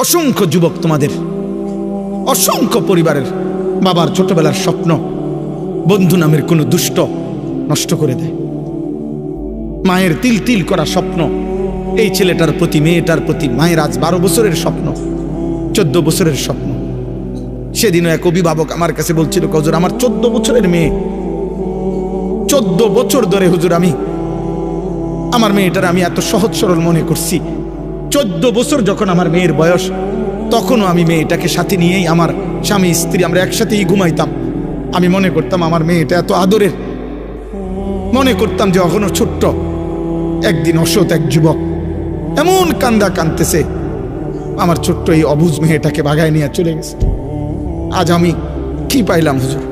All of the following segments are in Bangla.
অসংখ্য যুবক তোমাদের, অসংখ্য পরিবারের বাবার ছোটবেলার স্বপ্ন বন্ধু নামের কোনো দুষ্ট নষ্ট করে দেয়। মায়ের তিল তিল করা স্বপ্ন এই ছেলেটার প্রতি, মেয়েটার প্রতি, মায়ের আজ 12 বছরের স্বপ্ন, 14 বছরের স্বপ্ন। সেদিনও এক অভিভাবক আমার কাছে বলছিল, হুজুর আমার 14 বছরের মেয়ে, 14 বছর ধরে হুজুর আমি আমার মেয়েটার আমি এত সহজ সরল মনে করছি। 14 বছর যখন আমার মেয়ের বয়স, তখনও আমি মেয়েটাকে সাথে নিয়েই, আমার স্বামী স্ত্রী আমরা একসাথেই ঘুমাইতাম। আমি মনে করতাম আমার মেয়েটা এত আদরের, মনে করতাম যে এখনো ছোট্ট। একদিন অসৎ এক যুবক এমন কান্দা কাঁদতেছে, আমার ছোট্ট এই অবুঝ মেয়েটাকে বাগায় নিয়ে চলে গেছে। আজ আমি কি পাইলাম হুজুর?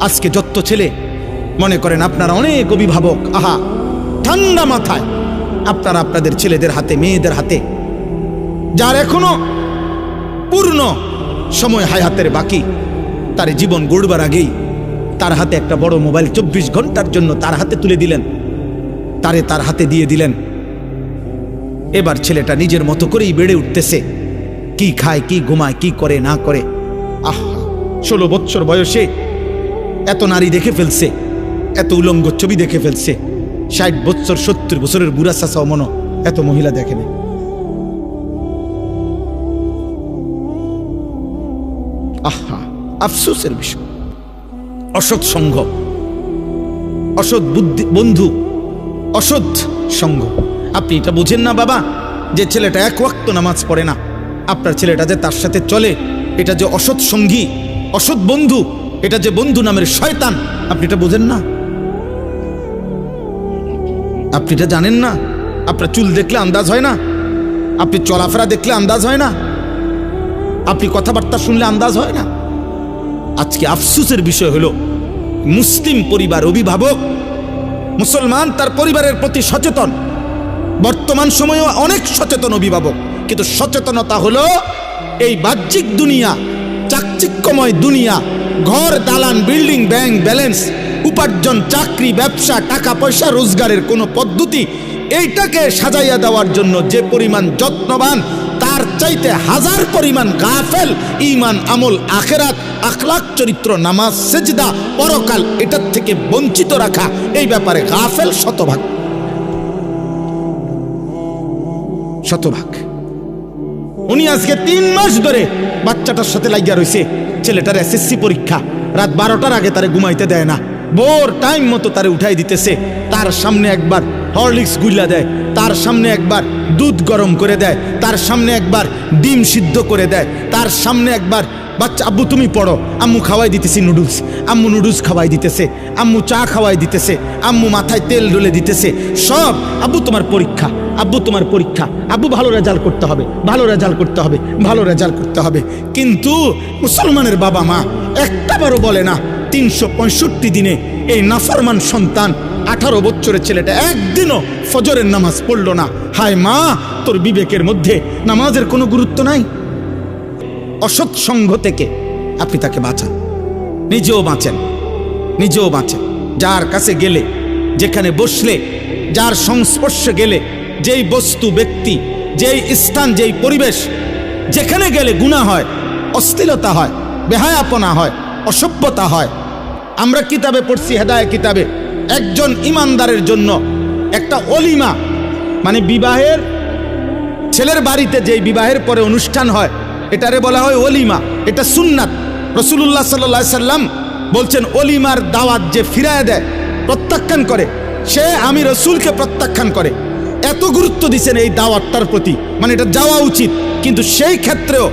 আজকে যত ছেলে মনে করেন আপনারা অনেক অভিভাবক, আহা ঠান্ডা মাথায় আপনারা আপনাদের ছেলেদের হাতে, মেয়েদের হাতে, যার এখনো পূর্ণ সময় হায়াতের বাকি, তার জীবন গড়বার আগেই তার হাতে একটা বড় মোবাইল 24 ঘন্টার জন্য তার হাতে তুলে দিলেন, তার হাতে দিয়ে দিলেন। এবার ছেলেটা নিজের মতো করেই বেড়ে উঠতেছে, কি খায়, কি ঘুমায়, কি করে না করে। আহা 16 বছর বয়সে এত নারী দেখে ফেলছে, এত উলঙ্গ ছবি দেখে ফেলছে। 60 বছর 70 বছরের বুড়া চাচাও মনো এত মহিলা দেখে না। আহা আফসোসের বিষয়। অসৎ সঙ্গ, অসৎ বুদ্ধি বন্ধু, অসৎ সঙ্গ। আপনি এটা বুঝেন না বাবা, যে ছেলেটা এক ওয়াক্ত নামাজ পড়ে না, আপনার ছেলেটা যে তার সাথে চলে, এটা যে অসৎ সঙ্গী, অসৎ বন্ধু, এটা যে বন্ধু নামের শয়তান, আপনি এটা বুঝেন না? আপনি এটা জানেন না? আপনার চুল দেখলে আন্দাজ হয় না? আপনি চলাফেরা দেখলে আন্দাজ হয় না? আপনি কথাবার্তা শুনলে আন্দাজ হয় না? আজকে আফসোসের বিষয় হলো, মুসলিম পরিবার, অভিভাবক মুসলমান তার পরিবারের প্রতি সচেতন, বর্তমান সময়েও অনেক সচেতন অভিভাবক, কিন্তু সচেতনতা হলো এই বাহ্যিক দুনিয়া, চাকচিক্যময় দুনিয়া, ঘর, দালান, বিল্ডিং, ব্যাংক ব্যালেন্স, উপার্জন, চাকরি, ব্যবসা, টাকা পয়সা রোজগারের কোনো পদ্ধতি, এইটাকে সাজাইয়া দেওয়ার জন্য যে পরিমাণ যত্নবান, তার চাইতে হাজার পরিমাণ গাফেল। ঈমান, আমল, আখিরাত, আখলাক, চরিত্র, নামাজ, সেজদা, পরকাল, এটার থেকে বঞ্চিত রাখা, এই ব্যাপারে গাফেল শতভাগ, শতভাগ। উনি আজকে 3 মাস ধরে বাচ্চাটার সাথে লাগিয়া রয়েছে। ছেলেটার এসএসসি পরীক্ষা, রাত 12টার আগে তারে ঘুমাইতে দেয় না, ভোর টাইম মতো তারে উঠাই দিতেছে। তার সামনে একবার হরলিক্স গুইলা দেয়, তার সামনে একবার দুধ গরম করে দেয়, তার সামনে একবার ডিম সিদ্ধ করে দেয়, তার সামনে একবার বাচ্চা আব্বু তুমি পড়ো, আম্মু খাওয়াই দিতেছি নুডলস, আম্মু নুডলস খাওয়াই দিতেছে, আম্মু চা খাওয়াই দিতেছে, আম্মু মাথায় তেল ঢেলে দিতেছে, সব আব্বু তোমার পরীক্ষা, আব্বু তোমার পরীক্ষা, আব্বু ভালো রেজাল্ট করতে হবে, ভালো রেজাল্ট করতে হবে, ভালো রেজাল্ট করতে হবে। কিন্তু মুসলমানের বাবা মা একটাবারও বলে না 365 দিনে এই নাফরমান সন্তান 18 বছরের ছেলেটা একদিনও ফজরের নামাজ পড়ল না। হায় মা, তোর বিবেকের মধ্যে নামাজের কোনো গুরুত্ব নাই? অসৎ সঙ্গ থেকে আপনি তাকে বাঁচান, নিজেও বাঁচেন, নিজেও বাঁচেন। যার কাছে গেলে, যেখানে বসলে, যার সংস্পর্শে গেলে, যেই বস্তু, ব্যক্তি, যেই স্থান, যেই পরিবেশ, যেখানে গেলে গুনাহ হয়, অশ্লীলতা হয়, বেহায়াপনা হয়, অসভ্যতা হয়। আমরা কিতাবে পড়ছি, হেদায়েত কিতাবে, একজন ইমানদারের জন্য একটা অলিমা, মানে বিবাহের, ছেলের বাড়িতে যেই বিবাহের পরে অনুষ্ঠান হয়, এটারে বলা হয় অলিমা। এটা সুন্নাত। রাসূলুল্লাহ সাল্লাল্লাহু আলাইহি সাল্লাম বলছেন, অলিমার দাওয়াত যে ফিরায় দেয়, প্রত্যাখ্যান করে, সে আমি রসুলকে প্রত্যাখ্যান করে। এত গুরুত্ব দিচ্ছেন এই দাওয়াতটার প্রতি, মানে এটা যাওয়া উচিত। কিন্তু সেই ক্ষেত্রেও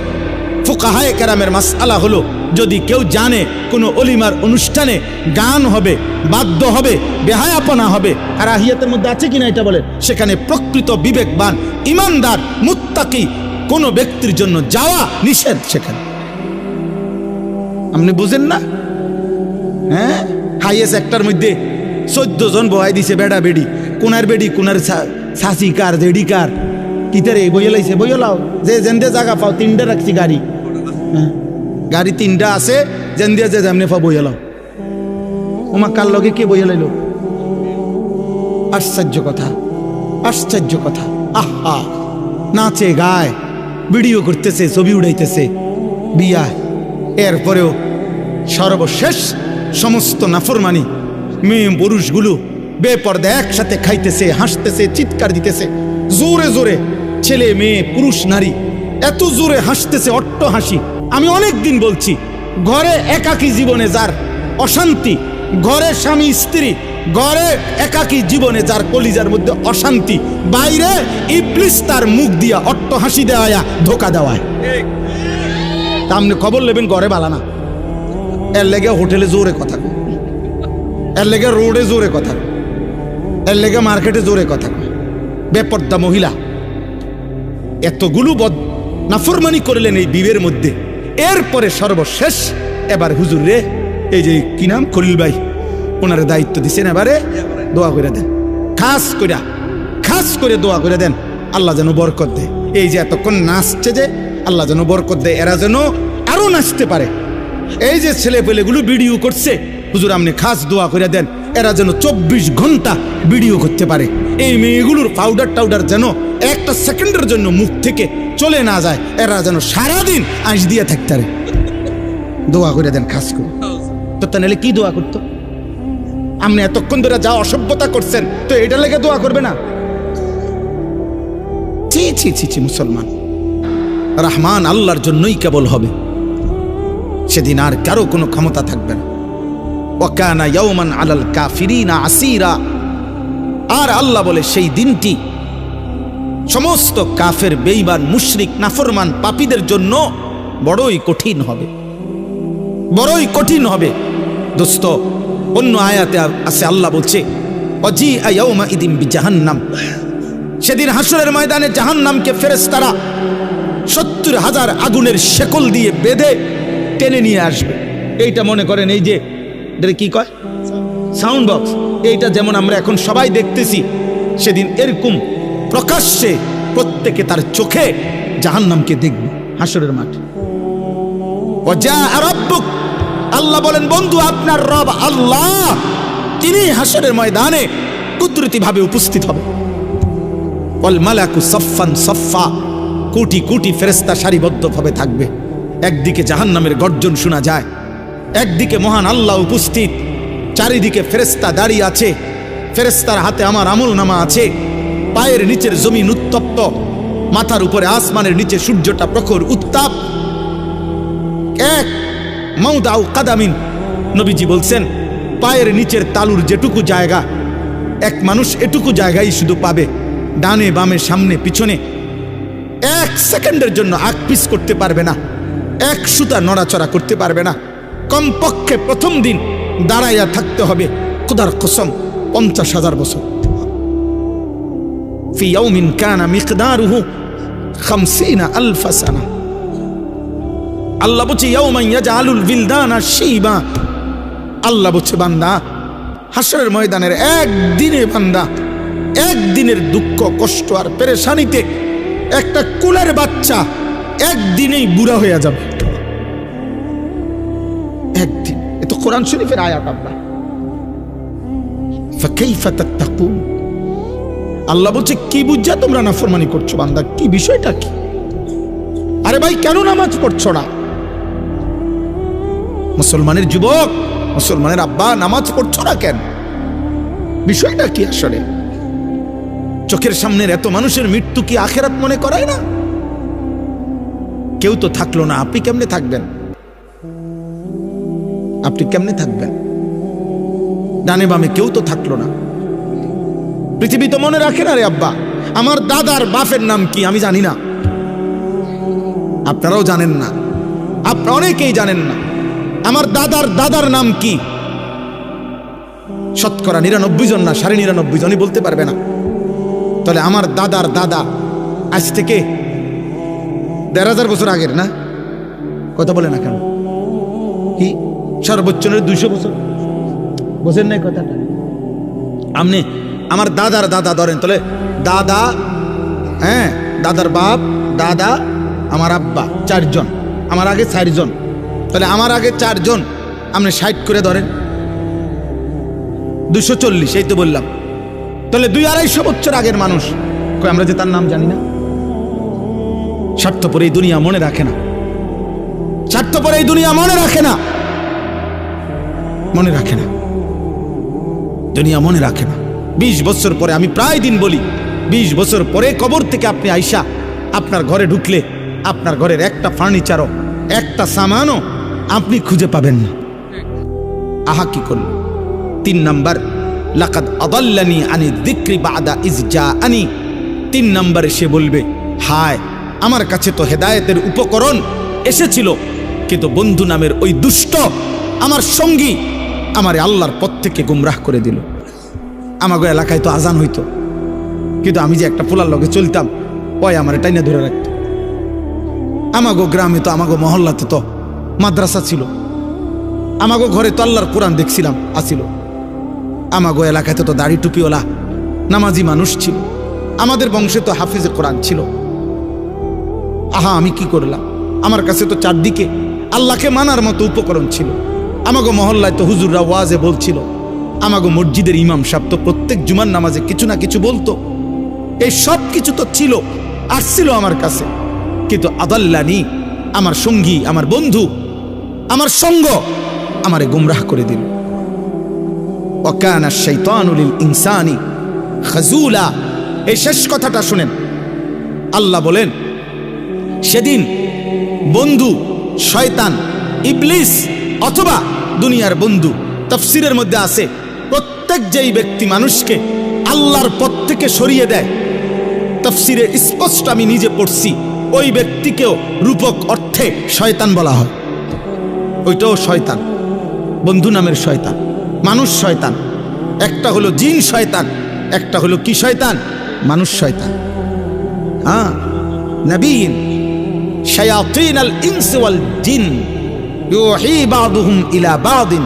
ফুকাহায়ে কেরামের মাসআলা হলো, যদি কেউ জানে কোনো অলিমার অনুষ্ঠানে গান হবে, বাদ্য হবে, বেহায়াপনা হবে, আর আহিয়াতের মধ্যে আছে কিনা এটা বলে, সেখানে প্রকৃত বিবেকবান, ইমানদার, মুত্তাকি কোনো ব্যক্তির জন্য যাওয়া নিষেধ। সেখানে আপনি বুঝেন না? হ্যাঁ, হাইয়েস্ট একটার মধ্যে 14 জন বহাই দিছে, বেড়া বেড়ি, কোনার বেড়ি, কোনার শাসি কার, দেড়ি কার, কিতারে বইয়ে লাইছে, বইয়ে লাও, যে যেন্দে জায়গা পাও, 3টা রাখছি গাড়ি, হ্যাঁ গাড়ি 3টা আছে, যেন দিয়ে যে যেমনে পাও বইয়ে লাও। ওমা কার লগে কে বইয়ে লাইল? আশ্চর্য কথা, আশ্চর্য কথা। আহা, নাচে গায়, ভিডিও করতেছে, ছবি উড়াইতেছে, বিয়া। এরপরেও সর্বশেষ সমস্ত নাফরমানি মেয়ে পুরুষগুলো বেপর্দা একসাথে খাইতেছে, হাসতেছে, চিৎকার দিতেছে জোরে জোরে। ছেলে মেয়ে পুরুষ নারী এত জোরে হাসতেছে, অট্ট হাসি। আমি অনেক দিন বলছি, ঘরে একাকী জীবনে যার অশান্তি, ঘরে স্বামী স্ত্রী, ঘরে একাকী জীবনে যার কলিজার মধ্যে অশান্তি, বাইরে ইবলিস তার মুখ দিয়া অট্ট হাসি দেওয়া, ধোকা দেওয়ায়। সামনে খবর নেবেন ঘরে বালানা। এর লেগে হোটেলে জোরে কথা কয়, এর লেগে রোডে জোরে কথা কয়, এর লেগে মার্কেটে জোরে কথা কয়। বেপর্দা মহিলা এতগুলো নাফরমানি করলেন এই বিবের মধ্যে। এরপরে সর্বশেষ এবার হুজুর রে, এই যে কি নাম, খলিল ভাই, ওনারে দায়িত্ব দিছেন, এবারে দোয়া করে দেন, খাস করে দোয়া করে দেন, আল্লাহ যেন বরকত দেয়। এই যে এতক্ষণ নাচছে, যে আল্লাহ যেন বরকত দেয়, এরা যেন আরো নাচতে পারে। এই যে ছেলে পেলেগুলো ভিডিও করছে, হুজুর আপনি খাস দোয়া করে দেন, এরা যেন 24 ঘন্টা ভিডিও করতে পারে। এই মেয়েগুলোর পাউডার টাউডার যেন একটা সেকেন্ডের জন্য মুখ থেকে চলে না যায়, এরা যেন সারাদিন আঁশ দিয়ে থাকতে পারে। দোয়া করে দেন খাস করে। তো তা নাহলে কি দোয়া করতো? আপনি এতক্ষণ ধরে যা অসভ্যতা করছেন, তো এটা লেগে দোয়া করবে না? ছি ছি ছি ছি। মুসলমান রহমান আল্লাহর জন্যই কেবল হবে, সেদিন আর কারো কোনো ক্ষমতা থাকবে না। ওয়াকানা ইয়াওমান আলাল কাফিরিনা আসিরা। আর আল্লাহ বলে সেই দিনটি সমস্ত কাফের, বেঈমান, মুশরিক, নাফরমান, পাপীদের জন্য বড়ই কঠিন হবে, বড়ই কঠিন হবে। দোস্ত, অন্য আয়াতে আছে আল্লাহ বলছে ওয়াজিআ ইয়াওমাইদিন বিজাহান্নাম। সেদিন হাসরের ময়দানে জাহান্নামকে ফেরেশতারা 70,000 আগুনের শেকল দিয়ে বেঁধে টেনে নিয়ে আসবে। এইটা মনে করেন এই যে কি কয় সাউন্ড বক্স, এইটা যেমন আমরা এখন সবাই দেখতেছি, সেদিন এরকম প্রকাশ্যে প্রত্যেকে তার চোখে জাহান্নামকে দেখবে হাসরের মাঠে। ওয়াজাআ রাব্বুক, আল্লাহ বলেন বন্ধু আপনার রব আল্লাহ, তিনি হাসরের ময়দানে কুদরতি ভাবে উপস্থিত হবে। ওয়াল মালাকু সাফফান সাফফা, কোটি কোটি ফেরেশতা সারিবদ্ধভাবে থাকবে। একদিকে জাহান্নামের গর্জন শোনা যায়, একদিকে মহান আল্লাহ উপস্থিত, চারিদিকে ফেরেশতা দাঁড়িয়ে আছে, ফেরেশতার হাতে আমার আমলনামা আছে, পায়ের নিচের জমিন উত্তপ্ত, মাথার উপরে আসমানের নিচে সূর্যটা প্রখর উত্তাপ। এক মাউদাউ কাদামিন, নবীজি বলছেন পায়ের নিচের তালুর যেটুকু জায়গা, এক মানুষ এটুকু জায়গায় শুধু পাবে, ডানে বামে সামনে পিছনে 1 সেকেন্ডের জন্য আগ পিছ করতে পারবে না, এক সুতা নড়াচড়া করতে পারবে না। কমপক্ষে প্রথম দিন দাঁড়াইয়া থাকতে হবে খোদার কসম 50,000 বছর। ফি ইয়াউমিন কানা মিকদারুহু 50,000 সানা। আল্লাহ বলছে ইয়াউমান ইয়াজআলুল বিলদানা শিবা। আল্লাহ বলছে বান্দা হাসরের ময়দানের একদিনে, বান্দা একদিনের দুঃখ কষ্ট আর পেরেশানিতে একটা কুলের বাচ্চা একদিনেই বুড়া হয়ে যাবে। একদিন। এ তো কোরআন শরীফের আয়াত। আল্লাহ ফাকাইফা তাত্তাকুন, আল্লাহ বলছে কি বুঝা তোমরা নাফরমানি করছো বান্দা, কি বিষয়টা কি? আরে ভাই কেন নামাজ পড়ছো না? মুসলমানের যুবক, মুসলমানের আব্বা, নামাজ পড়ছো না কেন? বিষয়টা কি আসলে? চোখের সামনের এত মানুষের মৃত্যু কি আখেরাত মনে করায় না? কেউ তো থাকলো না, আপনি কেমনে থাকবেন? আপনি কেমনে থাকবেন? ডানে বামে কেউ তো থাকলো না। পৃথিবী তো মনে রাখে না রে আব্বা। আমার দাদার বাপের নাম কি আমি জানি না, আপনারাও জানেন না, আপনারা অনেকেই জানেন না। আমার দাদার দাদার নাম কি শতকরা 99 জন না 99.5 জনই বলতে পারবে না। তাহলে আমার দাদার দাদা আজ থেকে 1,500 বছর আগের না? কথা বলে না কেন? কি সর্বোচ্চ 200 বছর? বোঝেন নাই কথাটা? আপনি আমার দাদার দাদা ধরেন, তাহলে দাদা, হ্যাঁ দাদার বাপ, দাদা, আমার আব্বা, 4 জন, আমার আগে 4 জন, তাহলে আমার আগে 4 জন, আপনি 60 করে ধরেন, 240, এই তো বললাম। তাহলে 200-250 বছর আগের মানুষ, আমরা যে তার নাম জানি না। স্বার্থপর এই দুনিয়া মনে রাখে না, স্বার্থপর এই দুনিয়া মনে রাখে না, মনে রাখে না, দুনিয়া মনে রাখে না। 20 বছর পরে, আমি প্রায় দিন বলি, 20 বছর পরে কবর থেকে আপনি আইসা আপনার ঘরে ঢুকলে আপনার ঘরের একটা ফার্নিচারও, একটা সামানও আপনি খুঁজে পাবেন না। আহা কি করল? 3 নাম্বার, লাকাদ আদাল্লানি আনি যিকরি বাদা ইজ জাআনি। 3 নম্বরে সে বলবে, হায় আমার কাছে তো হেদায়েতের উপকরণ এসেছিল, কিন্তু বন্ধু নামের ওই দুষ্ট আমার সঙ্গী আমারে আল্লাহর পথ থেকে গুমরাহ করে দিল। আমাগো এলাকায় তো আজান হইতো, কিন্তু আমি যে একটা পোলার লগে চলতাম, ওই আমার টাইনে ধরে রাখত। আমাগো গ্রামে তো, আমাগো মহল্লাতে তো মাদ্রাসা ছিল, আমাগো ঘরে তো আল্লাহর কোরআন দেখছিলাম আসিল, আমাগো এলাকাতে তো দাড়ি টুপিওয়ালা নামাজি মানুষ ছিল, আমাদের বংশে তো হাফিজে কোরআন ছিল। আহা আমি কি করলাম? আমার কাছে তো চারদিকে আল্লাহকে মানার মতো উপকরণ ছিল। আমাগো মহল্লায় তো হুজুররা ওয়াজে বলছিল, আমাগো মসজিদের ইমাম সাহেব তো প্রত্যেক জুমার নামাজে কিছু না কিছু বলতো। এই সব কিছু তো ছিল, আসছিল আমার কাছে, কিন্তু আদাল্লানি আমার সঙ্গী, আমার বন্ধু, আমার সঙ্গ আমারে গুমরাহ করে দিল। ওয়াকানা শাইতানু লিল ইনসানি খাজুলা। এই শেষ কথাটা শুনেন, আল্লাহ বলেন সেদিন বন্ধু শয়তান, ইবলিস অথবা দুনিয়ার বন্ধু, তাফসীরের মধ্যে আছে প্রত্যেক যেই ব্যক্তি মানুষকে আল্লাহর পথ থেকে সরিয়ে দেয়, তাফসীরে স্পষ্ট আমি নিজে পড়ছি, ওই ব্যক্তিকেও রূপক অর্থে শয়তান বলা হয়। ওইটাও শয়তান, বন্ধু নামের শয়তান, মানুষ শয়তান। একটা হলো জিন শয়তান, একটা হলো কি শয়তান? মানুষ শয়তান। হ্যাঁ, নবীন শায়াতিন আল ইনস ওয়াল জিন ইউহি বাদুহুম ইলা বাদিন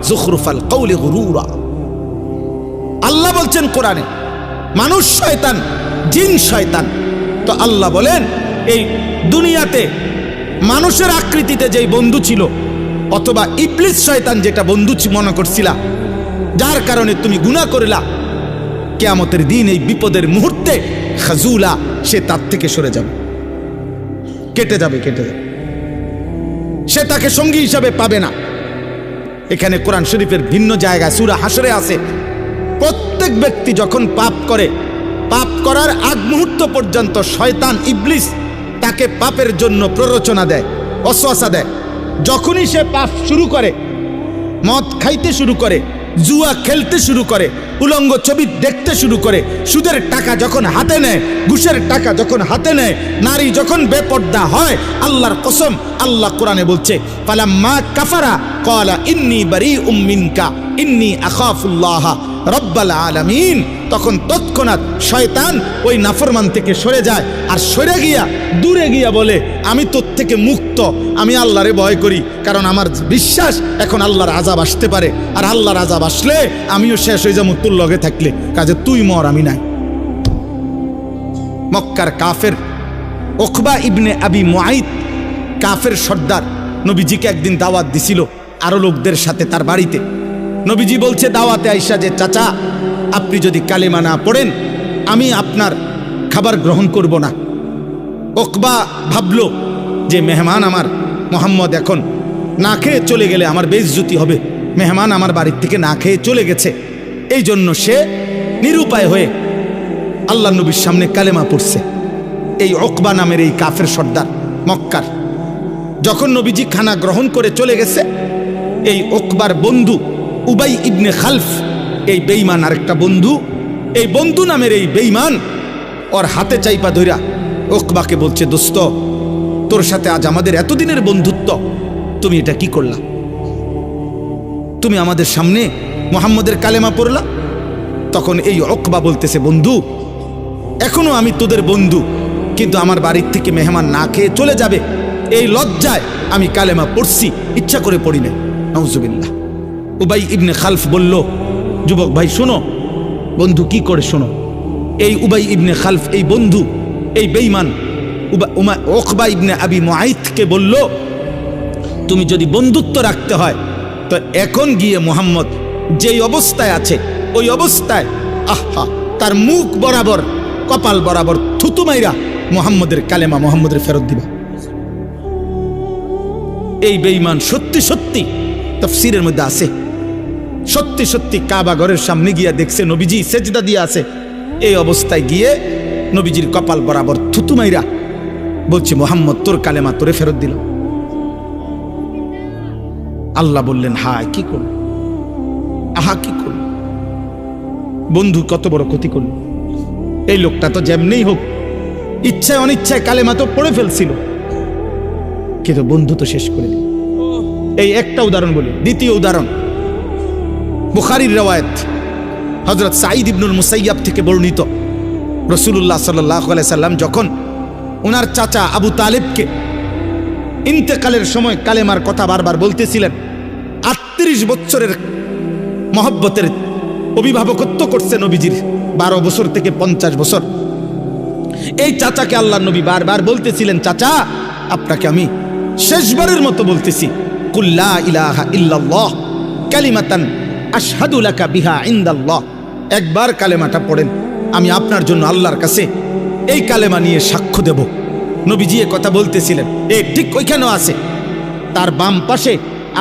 যুখরুফাল কওলি গুরুরা। আল্লাহ বলছেন কোরআনে মানুষ শয়তান, জিন শয়তান। তো আল্লাহ বলেন এই দুনিয়াতে মানুষের আকৃতিতে যেই বন্ধু ছিল, অথবা ইবলিস শয়তান যেটা বন্ধু মনে করছিলা, যার কারণে তুমি গুনাহ করলা, কিয়ামতের দিন এই বিপদের মুহূর্তে খাজুলা, সে তার থেকে সরে যাবে, কেটে যাবে, কেটে যাবে, সে তাকে সঙ্গী হিসাবে পাবে না। এখানে কোরআন শরীফের ভিন্ন জায়গায় সূরা হাশরে আছে, প্রত্যেক ব্যক্তি যখন পাপ করে, পাপ করার আগ মুহূর্ত পর্যন্ত শয়তান ইবলিস তাকে পাপের জন্য প্ররোচনা দেয়, ওয়াসওয়াসা দেয়। যখনই সে পাপ শুরু করে, মদ খাইতে শুরু করে, জুয়া খেলতে শুরু করে, উলঙ্গ ছবি দেখতে শুরু করে, সুদের টাকা যখন হাতে নেয়, ঘুষের টাকা যখন হাতে নেয়, নারী যখন বেপর্দা হয়, আল্লাহর কসম, আল্লাহ কোরআনে বলছে ফালাম্মা কাফারা ক্বালা ইন্নী বারীউম মিনকা ইন্নী আখাফুল্লাহ রব্বাল আলামিন। তখন তৎক্ষণাৎ শয়তান ওই নাফরমান থেকে সরে যায়, আর সরে গিয়া দূরে গিয়া বলে আমি তোর থেকে মুক্ত, আমি আল্লাহরে ভয় করি, কারণ আমার বিশ্বাস এখন আল্লাহর আযাব আসতে পারে, আর আল্লাহর আযাব আসলে আমিও শেষ হয়ে যাবো তোর লগে থাকলে, কাজে তুই মর, আমি নাই। মক্কার কাফের উকবা ইবনে আবি মুআইত, কাফের সর্দার, নবীজিকে একদিন দাওয়াত দিছিল আরো লোকদের সাথে তার বাড়িতে। নবীজি বলছে দাওয়াতে আইসা যে, চাচা আপনি যদি কালেমা না পড়েন আমি আপনার খাবার গ্রহণ করব না। উকবা ভাবলো যে মেহমান আমার মুহাম্মদ এখন না খেয়ে চলে গেলে আমার বেইজ্জতি হবে, মেহমান আমার বাড়ির থেকে না খেয়ে চলে গেছে, এই জন্য সে নিরুপায় হয়ে আল্লাহ নবীর সামনে কালেমা পড়ছে। এই উকবা নামের এই কাফের সর্দার মক্কার, যখন নবীজি খানা গ্রহণ করে চলে গেছে, এই উকবার বন্ধু উবাই ইবনে খালফ, এই বেঈমান আরেকটা বন্ধু, এই বন্ধু নামের এই বেঈমান ওর হাতে চাইপা ধইরা উকবাকে বলছে, দোস্ত তোর সাথে আজ আমাদের এতদিনের বন্ধুত্ব, তুমি এটা কি করলা? তুমি আমাদের সামনে মুহাম্মদের কালেমা পড়লা। তখন এই উকবা বলতেছে, বন্ধু এখনো আমি তোদের বন্ধু, কিন্তু আমার বাড়ির থেকে মেহমান না খেয়ে চলে যাবে, এই লজ্জায় আমি কালেমা পড়ছি, ইচ্ছা করে পড়ি নাই। নাউজুবিল্লাহ। উবাই ইবনে খালফ বলল, যুবক ভাই শোনো, বন্ধু কি করে শোনো। এই উবাই ইবনে খালফ, এই বন্ধু, এই বেঈমান উকবা ইবনে আবি মুআইতকে বলল, তুমি যদি বন্ধুত্ব রাখতে হয় তো এখন গিয়ে মুহাম্মদ যেই অবস্থায় আছে ওই অবস্থায় আহা তার মুখ বরাবর, কপাল বরাবর থুতু মাইরা মুহাম্মদের কালেমা মুহাম্মদের ফেরত দিবা। এই বেঈমান সত্যি সত্যি তাফসীরের মধ্যে আছে, সত্যি সত্যি কাবা ঘরের সামনে গিয়া দেখছে নবীজি সেজদা দিয়ে আছে। এই অবস্থায় গিয়ে নবীজির কপাল বরাবর থুতু মাইরা বলছে, মুহাম্মদ তোর কালেমা তোরে ফেরত দিল। আল্লাহ বললেন, হায় কি করল, আহা কি করল, বন্ধু কত বড় ক্ষতি করল। এই লোকটা তো যেমনিই হোক ইচ্ছায় অনিচ্ছায় কালেমা তো পড়ে ফেলছিল, কিন্তু বন্ধু তো শেষ করে দিল। এই একটা উদাহরণ বলি। দ্বিতীয় উদাহরণ বুখারীর রওয়ায়াত, হযরত সাঈদ ইবনুল মুসাইয়াব থেকে বর্ণিত। রাসূলুল্লাহ সাল্লাল্লাহু আলাইহি সাল্লাম যখন ওনার চাচা আবু তালেবকে ইন্তেকালের সময় কালেমার কথা বারবার বলতেছিলেন, 38 বছরের মহব্বতের অভিভাবকত্ব করছে নবীজির, 12 বছর থেকে 50 বছর। এই চাচাকে আল্লাহর নবী বারবার বলতেছিলেন, চাচা আপনাকে আমি শেষবারের মতো বলতেছি, কুল লা ইলাহা ইল্লাল্লাহ কালিমাতান আশহাদু লাকা বিহা ইনদাল্লাহ। একবার কালেমাটা পড়েন, আমি আপনার জন্য আল্লাহর কাছে এই কালেমা নিয়ে সাক্ষ্য দেব। নবীজি এ কথা বলতেছিলেন, ঠিক ওইখানেও আছে। তার বাম পাশে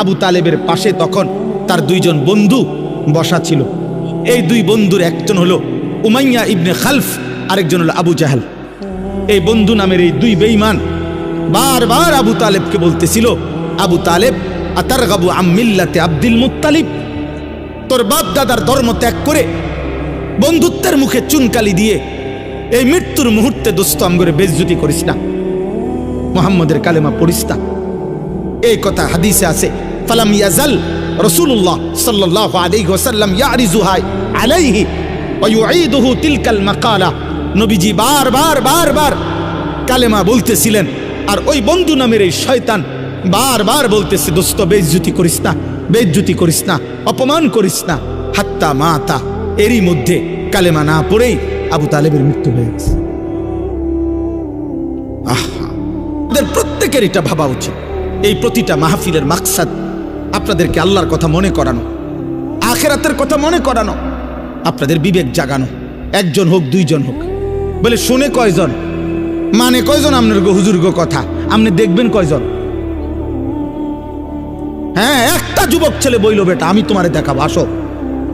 আবু তালেবের পাশে তখন তার 2 জন বন্ধু বসা ছিল। এই 2 বন্ধুর একজন হলো উমাইয়া ইবনে খালফ, আরেকজন হলো আবু জাহেল। এই বন্ধু নামের এই 2 বেঈমান বারবার আবু তালেবকে বলতেছিল, আবু তালেব আতারগাবু আম মিল্লাতে আব্দুল মুত্তালিব, তোর বাপ দাদার ধর্ম ত্যাগ করে বন্ধুত্বের মুখে চুনকালি দিয়ে এই মৃত্যুর মুহূর্তে দোস্ত আমগরে বেইজ্জতি করিস না, মুহাম্মদের কালেমা পড়িস না। এই কথা হাদিসে আছে। ফালাম ইয়াজাল রাসূলুল্লাহ সাল্লাল্লাহু আলাইহি ওয়াসাল্লাম ইয়ারিজুহা আলাইহি ওয়া ইউঈদুহু তিলকাল মাকালা। নবীজি বারবার কালেমা বলতেছিলেন, আর ওই বন্ধু নামের এই শয়তান বারবার বলতেছে, দোস্ত বেইজ্জতি করিস না, বেইজ্জতি করিস না, অপমান করিস না। হাত্তা মাতা, এরই মধ্যে কালেমা না পড়েই আবু তালেবের মৃত্যু হয়ে গেছে। আমাদের প্রত্যেকের এটা ভাবা উচিত। এই প্রতিটা মাহফিলের মাকসাদ আপনাদেরকে আল্লাহর কথা মনে করানো, আখিরাতের কথা মনে করানো, আপনাদের বিবেক জাগানো। 1 জন হোক 2 জন হোক, বলে শুনে কয়জন, মানে কয়জন আপনার হুজুর গো কথা, আপনি দেখবেন কয়জন। হ্যাঁ, একটা যুবক ছেলে বইল, বেটা আমি তোমারে দেখাবো, আসো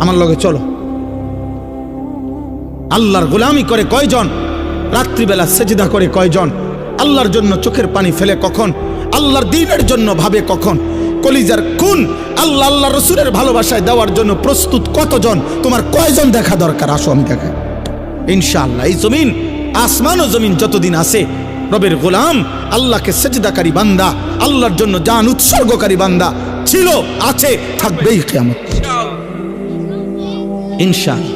আমার লগে চলো। আল্লাহর গোলামি করে কয়জন, রাত্রিবেলা সেজদা করে কয়জন, আল্লাহর জন্য চোখের পানি ফেলে কখন, আল্লাহর দ্বীনের জন্য ভাবে কখন, কলিজার খুন আল্লাহ আল্লাহ রসুলের ভালোবাসায় দেওয়ার জন্য প্রস্তুত কতজন, তোমার কয়জন দেখা দরকার, আসো আমি দেখাই। ইনশাআল্লাহ এই জমিন, আসমান ও জমিন যতদিন আছে, রবের গোলাম আল্লাহকে সেজদাকারী বান্দা, আল্লাহর জন্য জান উৎসর্গকারী বান্দা ছিল, আছে, থাকবেই কিয়ামত। ইনশাআল্লাহ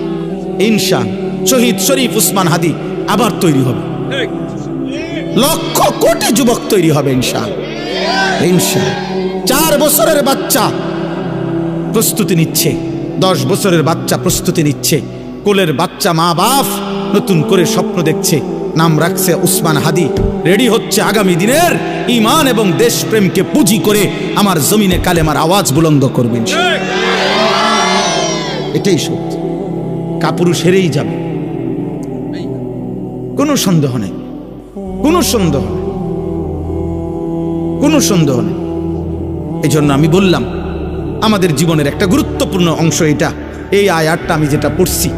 ইনশাআল্লাহ শহীদ শরীফ উসমান হাদি আবার তৈরি হবে, লক্ষ কোটি যুবক তৈরি হবে ইনশাআল্লাহ। ইনশাআল্লাহ 4 বছরের বাচ্চা প্রস্তুতি নিচ্ছে, 10 বছরের বাচ্চা প্রস্তুতি নিচ্ছে, কোলের বাচ্চা মা বাপ নতুন করে স্বপ্ন দেখছে, নাম রাখছে উসমান হাদি, রেডি হচ্ছে আগামী দিনের ঈমান এবং দেশপ্রেমকে পুঁজি করে আমার জমিনে কালেমার আওয়াজ বুলন্দ করবেন। এটাই সত্যি, কাপুরুষ হেরেই যাবে, কোনো সন্দেহ নেই, কোনো সন্দেহ নেই, কোনো সন্দেহ নেই। এই জন্য আমি বললাম আমাদের জীবনের একটা গুরুত্বপূর্ণ অংশ এটা। এই আয়াতটা আমি যেটা পড়ছি,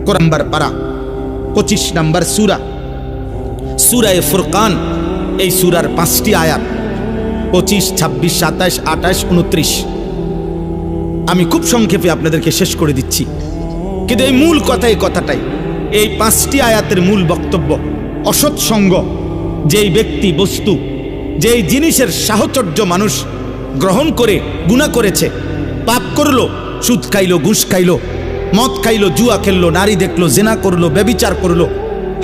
কোরআন পারা 25 নম্বর সূরা, সূরায়ে ফুরকান। এই সূরার 5টি আয়াত, 25, 26, 27, 28, 29। আমি খুব সংক্ষেপে আপনাদেরকে শেষ করে দিচ্ছি, কিন্তু এই মূল কথাটাই। এই 5টি আয়াতের মূল বক্তব্য, অসৎ সঙ্গ, যেই ব্যক্তি বস্তু, যেই জিনিসের সাহচর্য মানুষ গ্রহণ করে গুনাহ করেছে, পাপ করলো, সুদ খাইলো, ঘুষ খাইলো, মদ খাইলো, জুয়া খেললো, নারী দেখলো, জেনা করলো, ব্যভিচার করলো,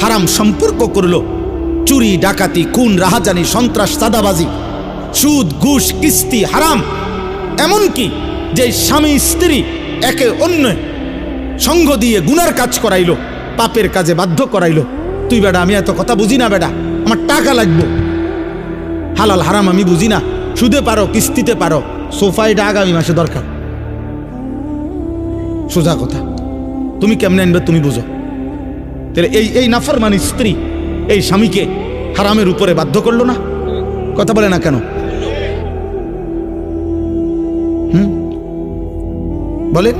হারাম সম্পর্ক করলো, চুরি ডাকাতি খুন রাহাজানি সন্ত্রাস চাঁদাবাজি সুদ ঘুষ কিস্তি হারাম, এমনকি যে স্বামী স্ত্রী একে অন্য সঙ্গ দিয়ে গুনার কাজ করাইলো, পাপের কাজে বাধ্য করাইলো, তুই বেটা আমি এত কথা বুঝি না, বেটা আমার টাকা লাগবে, হালাল হারাম আমি বুঝি না, সুদে পারো কিস্তিতে পারো, সোফাইটা আগামী মাসে দরকার। সোজা কথা, তুমি কেমনে আনবে তুমি বুঝো। তাহলে এই নাফরমানি স্ত্রী এই স্বামীকে হারামের উপরে বাধ্য করলো না? কথা বলে না কেন? বলেন।